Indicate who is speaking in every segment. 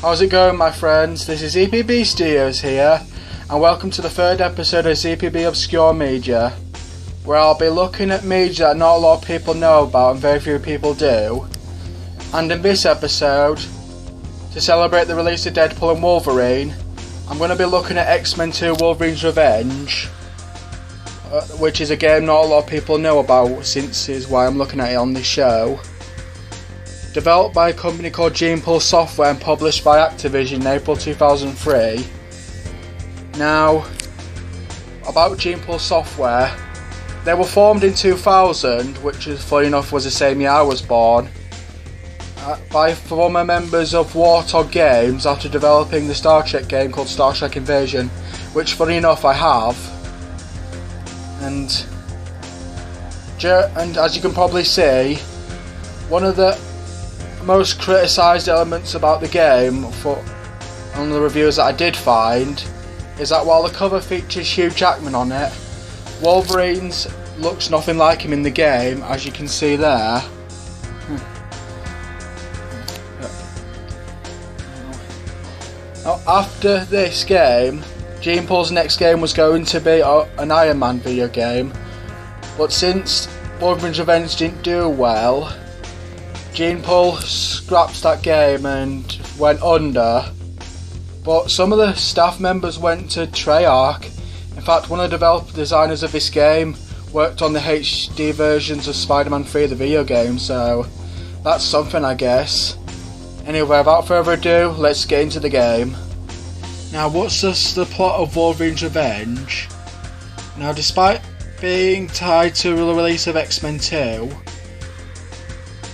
Speaker 1: How's it going, my friends? This is ZPB Studios here, and welcome to the third episode of ZPB Obscure Media, where I'll be looking at media that not a lot of people know about and very few people do. And in this episode, to celebrate the release of Deadpool and Wolverine, I'm going to be looking at X-Men 2 Wolverine's Revenge, which is a game not a lot of people know about, since is why I'm looking at it on this show. Developed by a company called GenePool Software and published by Activision in April 2003. Now, about GenePool Software, they were formed in 2000, which is funny enough was the same year I was born, by former members of Warthog Games after developing the Star Trek game called Star Trek Invasion, which funny enough I have. And as you can probably see, one of the most criticised elements about the game on the reviews that I did find is that while the cover features Hugh Jackman on it, Wolverine's looks nothing like him in the game, as you can see there. Now, after this game, GenePool's next game was going to be an Iron Man video game, but since Wolverine's Revenge didn't do well, GenePool scrapped that game and went under, but some of the staff members went to Treyarch. In fact, one of the designers of this game worked on the HD versions of Spider-Man 3, the video game, so that's something, I guess. Anyway, without further ado, let's get into the game. Now, what's the plot of Wolverine's Revenge? Now, despite being tied to the release of X-Men 2,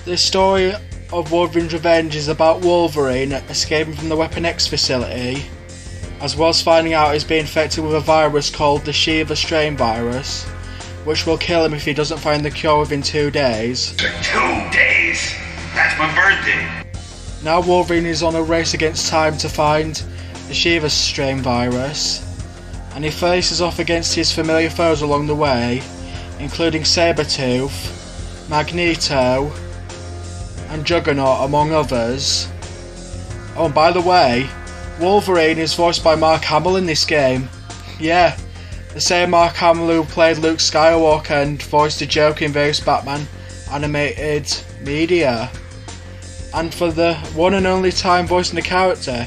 Speaker 1: the story of Wolverine's Revenge is about Wolverine escaping from the Weapon X facility, as well as finding out he's being infected with a virus called the Shiva strain virus, which will kill him if he doesn't find the cure within 2 days.
Speaker 2: 2 days? That's my birthday!
Speaker 1: Now Wolverine is on a race against time to find the Shiva strain virus, and he faces off against his familiar foes along the way, including Sabretooth, Magneto, and Juggernaut, among others. Oh, and by the way, Wolverine is voiced by Mark Hamill in this game. Yeah, the same Mark Hamill who played Luke Skywalker and voiced the Joker in various Batman animated media. And for the one and only time voicing the character,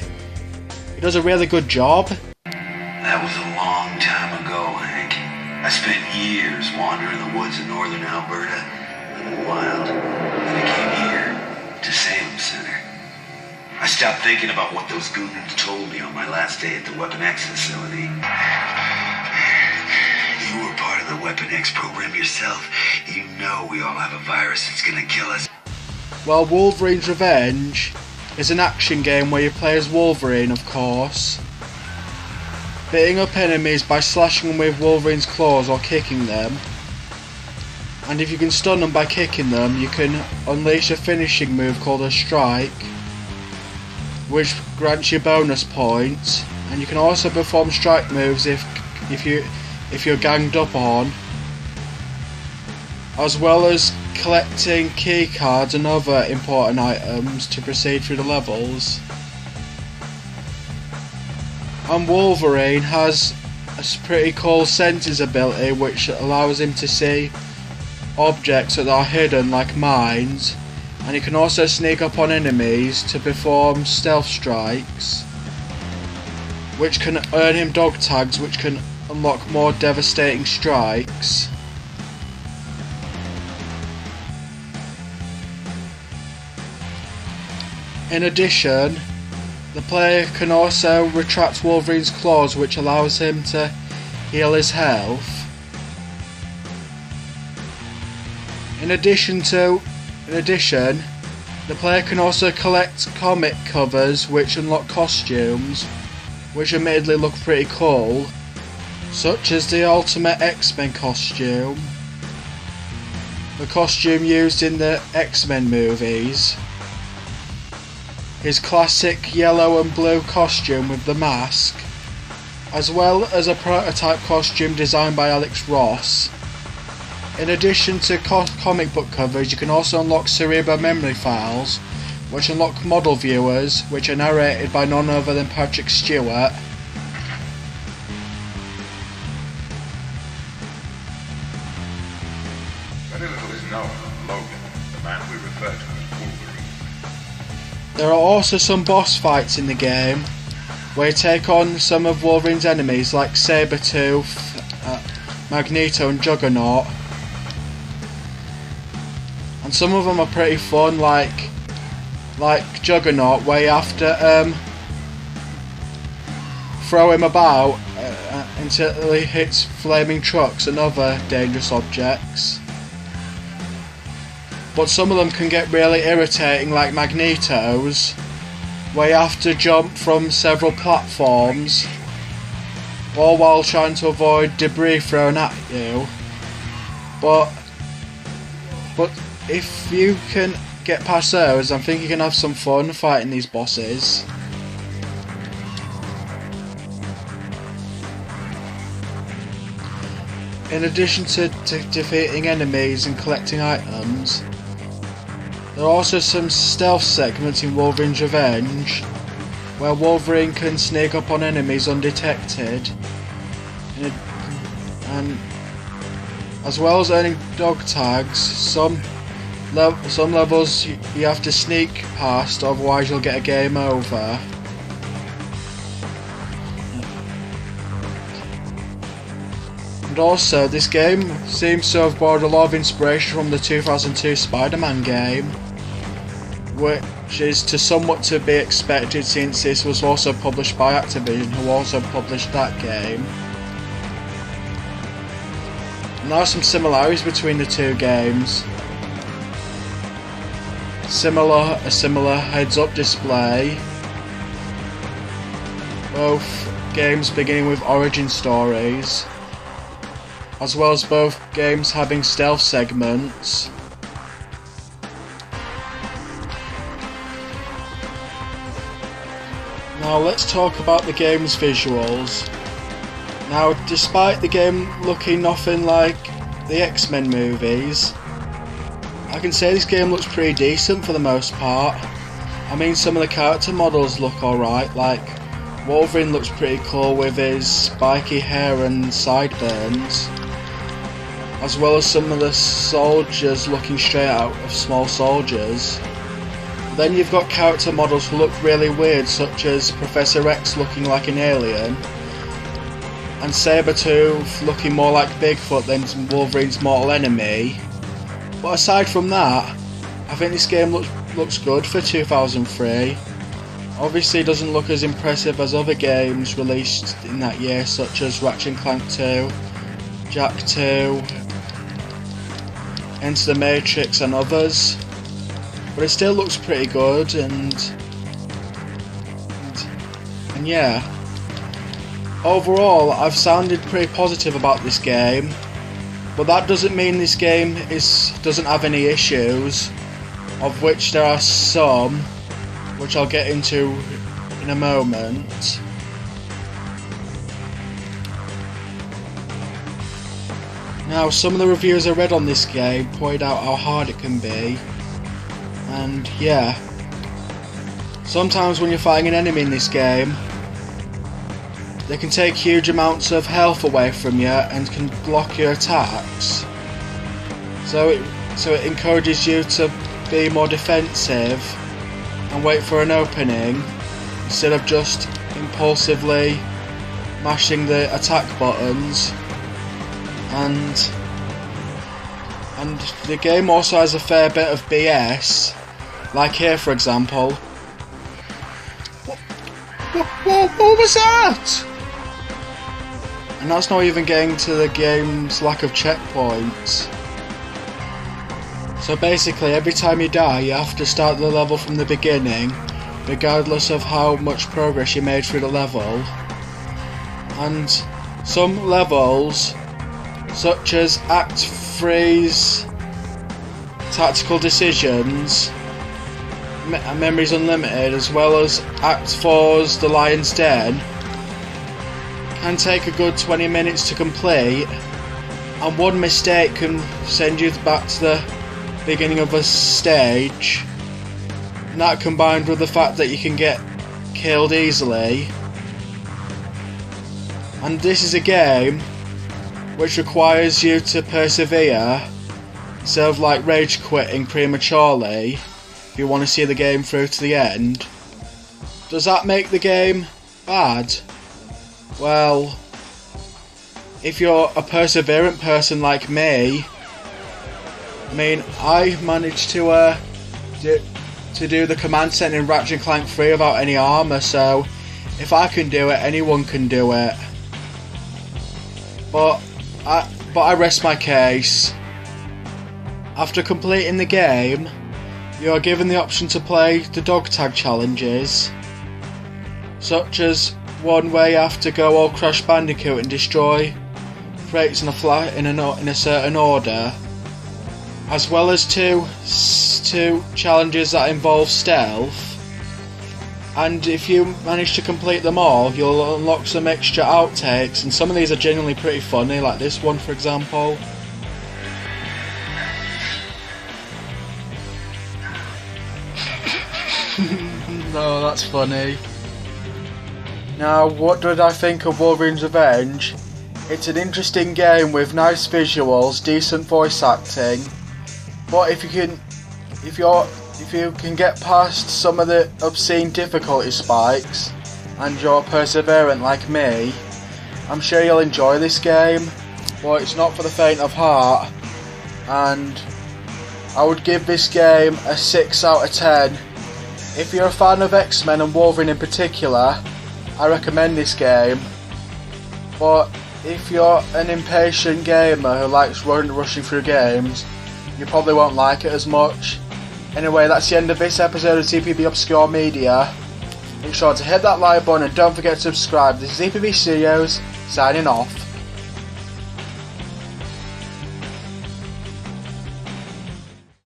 Speaker 1: he does a really good job.
Speaker 2: That was a long time ago, Hank. I spent years wandering the woods of northern Alberta in the wild, and I came here to Salem Center. I stopped thinking about what those gooners told me on my last day at the Weapon X facility. You were part of the Weapon X program yourself. You know we all have a virus that's gonna kill us.
Speaker 1: Well, Wolverine's Revenge is an action game where you play as Wolverine, of course, beating up enemies by slashing them with Wolverine's claws or kicking them. And if you can stun them by kicking them, you can unleash a finishing move called a strike, which grants you bonus points. And you can also perform strike moves if you're ganged up on, as well as collecting key cards and other important items to proceed through the levels. And Wolverine has a pretty cool senses ability which allows him to see objects that are hidden like mines, and he can also sneak up on enemies to perform stealth strikes, which can earn him dog tags which can unlock more devastating strikes. In addition, the player can also retract Wolverine's claws, which allows him to heal his health. In addition, the player can also collect comic covers which unlock costumes, which admittedly look pretty cool, such as the Ultimate X-Men costume, the costume used in the X-Men movies, his classic yellow and blue costume with the mask, as well as a prototype costume designed by Alex Ross. In addition to comic book covers, you can also unlock Cerebro memory files, which unlock model viewers, which are narrated by none other than Patrick Stewart.
Speaker 3: Very little is known of Logan, the man we refer to as Wolverine.
Speaker 1: There are also some boss fights in the game, where you take on some of Wolverine's enemies like Sabretooth, Magneto and Juggernaut. And some of them are pretty fun, like Juggernaut, where you have to throw him about until he hits flaming trucks and other dangerous objects. But some of them can get really irritating, like Magneto's, where you have to jump from several platforms, all while trying to avoid debris thrown at you. But if you can get past those, I think you can have some fun fighting these bosses. In addition to defeating enemies and collecting items, there are also some stealth segments in Wolverine's Revenge, where Wolverine can sneak up on enemies undetected, and as well as earning dog tags, some levels you have to sneak past, otherwise you'll get a game over. And also, this game seems to have borrowed a lot of inspiration from the 2002 Spider-Man game, which is somewhat to be expected since this was also published by Activision, who also published that game. And there are some similarities between the two games. A similar heads-up display. Both games beginning with origin stories, as well as both games having stealth segments. Now let's talk about the game's visuals. Now, despite the game looking nothing like the X-Men movies, I can say this game looks pretty decent for the most part. I mean, some of the character models look alright, like Wolverine looks pretty cool with his spiky hair and sideburns, as well as some of the soldiers looking straight out of Small Soldiers. Then you've got character models who look really weird, such as Professor X looking like an alien, and Sabretooth looking more like Bigfoot than Wolverine's mortal enemy. But aside from that, I think this game looks good for 2003. Obviously it doesn't look as impressive as other games released in that year, such as Ratchet & Clank 2, Jak 2, Enter the Matrix and others. But it still looks pretty good, and yeah. Overall, I've sounded pretty positive about this game, but that doesn't mean this game doesn't have any issues, of which there are some, which I'll get into in a moment. Now, some of the reviews I read on this game pointed out how hard it can be, and yeah, sometimes when you're fighting an enemy in this game, they can take huge amounts of health away from you and can block your attacks. So it encourages you to be more defensive and wait for an opening instead of just impulsively mashing the attack buttons. And the game also has a fair bit of BS, like here for example. What was that? And that's not even getting to the game's lack of checkpoints. So basically, every time you die, you have to start the level from the beginning, regardless of how much progress you made through the level. And some levels, such as Act 3's Tactical Decisions, Memories Unlimited, as well as Act 4's The Lion's Den, can take a good 20 minutes to complete, and one mistake can send you back to the beginning of a stage And that combined with the fact that you can get killed easily. And this is a game which requires you to persevere instead of like rage quitting prematurely if you want to see the game through to the end. Does that make the game bad? Well, if you're a perseverant person like me, I mean, I managed to do the command center in Ratchet & Clank 3 without any armor, so if I can do it, anyone can do it. But I rest my case. After completing the game, you are given the option to play the dog tag challenges, such as one where you have to go all Crash Bandicoot and destroy crates in a certain order, as well as two challenges that involve stealth. And if you manage to complete them all, you'll unlock some extra outtakes, and some of these are genuinely pretty funny, like this one for example. No, that's funny. Now, what did I think of Wolverine's Revenge? It's an interesting game with nice visuals, decent voice acting, but if you can get past some of the obscene difficulty spikes and you're perseverant like me, I'm sure you'll enjoy this game. But it's not for the faint of heart, and I would give this game a 6 out of 10. If you're a fan of X-Men and Wolverine in particular, I recommend this game. But if you're an impatient gamer who likes rushing through games, you probably won't like it as much. Anyway, that's the end of this episode of ZPB Obscure Media. Make sure to hit that like button and don't forget to subscribe. This is ZPB Studios, signing off.